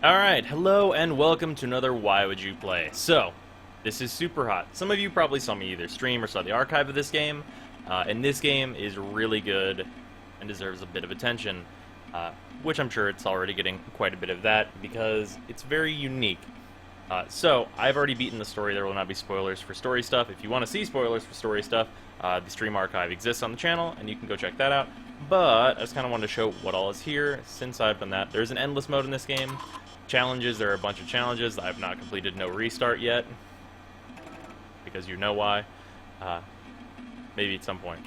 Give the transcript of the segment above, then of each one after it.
Alright, hello and welcome to another Why Would You Play. So, this is SUPERHOT. Some of you probably saw me either stream or saw the archive of this game, and this game is really good and deserves a bit of attention, which I'm sure it's already getting quite a bit of that, because it's very unique. So, I've already beaten the story. There will not be spoilers for story stuff. If you want to see spoilers for story stuff, the stream archive exists on the channel, and you can go check that out. But I just kind of wanted to show what all is here since I've done that. There's an endless mode in this game. Challenges, there are a bunch of challenges. I've not completed no restart yet, because you know why. Maybe at some point.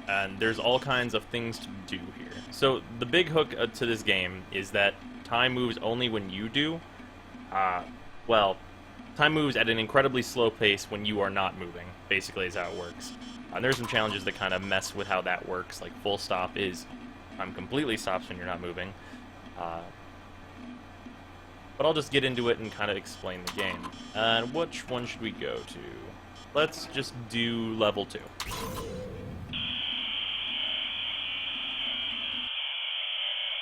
And there's all kinds of things to do here. So the big hook to this game is that time moves only when you do. Well, time moves at an incredibly slow pace when you are not moving, basically is how it works. And there's some challenges that kind of mess with how that works, like full stop is time completely stops when you're not moving. But I'll just get into it and kind of explain the game. And which one should we go to? Let's just do level 2.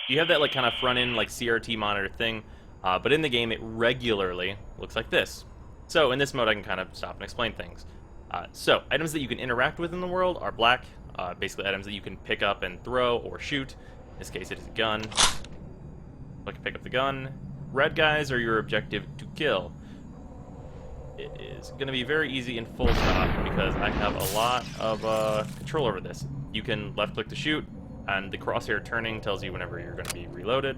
You have that like kind of front-end like CRT monitor thing, but in the game it regularly looks like this. So in this mode I can kind of stop and explain things. So items that you can interact with in the world are black, basically items that you can pick up and throw or shoot. In this case it is a gun. I can pick up the gun. Red guys are your objective to kill. It is going to be very easy in full stop because I have a lot of control over this. You can left click to shoot, and the crosshair turning tells you whenever you're going to be reloaded.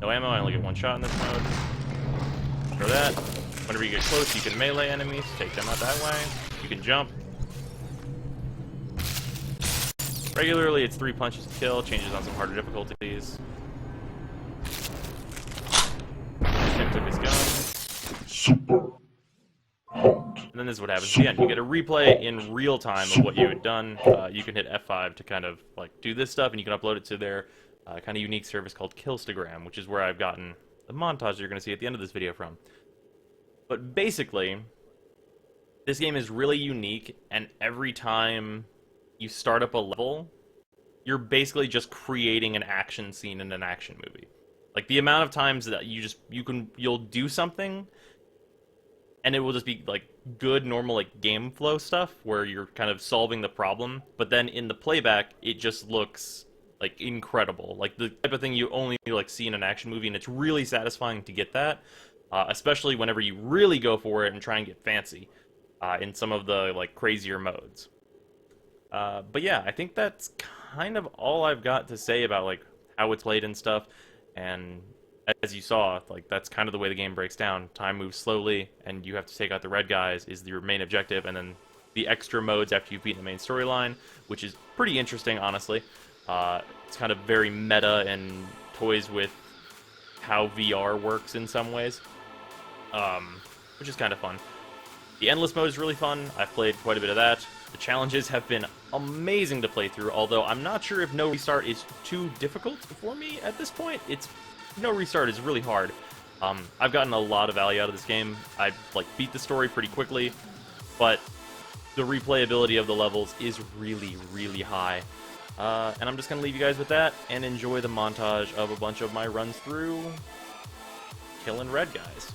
No ammo, I only get one shot in this mode. For that, whenever you get close you can melee enemies, take them out that way. You can jump. Regularly it's 3 punches to kill, changes on some harder difficulties. Took his gun. Super hot. And then this is what happens at the end. You get a replay in real time of what you had done. You can hit F5 to kind of like do this stuff, and you can upload it to their kind of unique service called Killstagram, which is where I've gotten the montage you're going to see at the end of this video from. But basically, this game is really unique, and every time you start up a level, you're basically just creating an action scene in an action movie. Like, the amount of times that you'll do something, and it will just be, like, good, normal, like, game flow stuff, where you're kind of solving the problem, but then in the playback, it just looks, like, incredible. Like, the type of thing you only, like, see in an action movie, and it's really satisfying to get that, especially whenever you really go for it and try and get fancy, in some of the, like, crazier modes. But yeah, I think that's kind of all I've got to say about, like, how it's played and stuff. And as you saw, like, that's kind of the way the game breaks down. Time moves slowly, and you have to take out the red guys is your main objective, and then the extra modes after you've beaten the main storyline, which is pretty interesting, honestly. It's kind of very meta and toys with how VR works in some ways, which is kind of fun. The endless mode is really fun. I've played quite a bit of that. The challenges have been amazing to play through, although I'm not sure if no restart is too difficult for me at this point. No restart is really hard. I've gotten a lot of value out of this game. I beat the story pretty quickly, but the replayability of the levels is really, really high. And I'm just going to leave you guys with that and enjoy the montage of a bunch of my runs through killing red guys.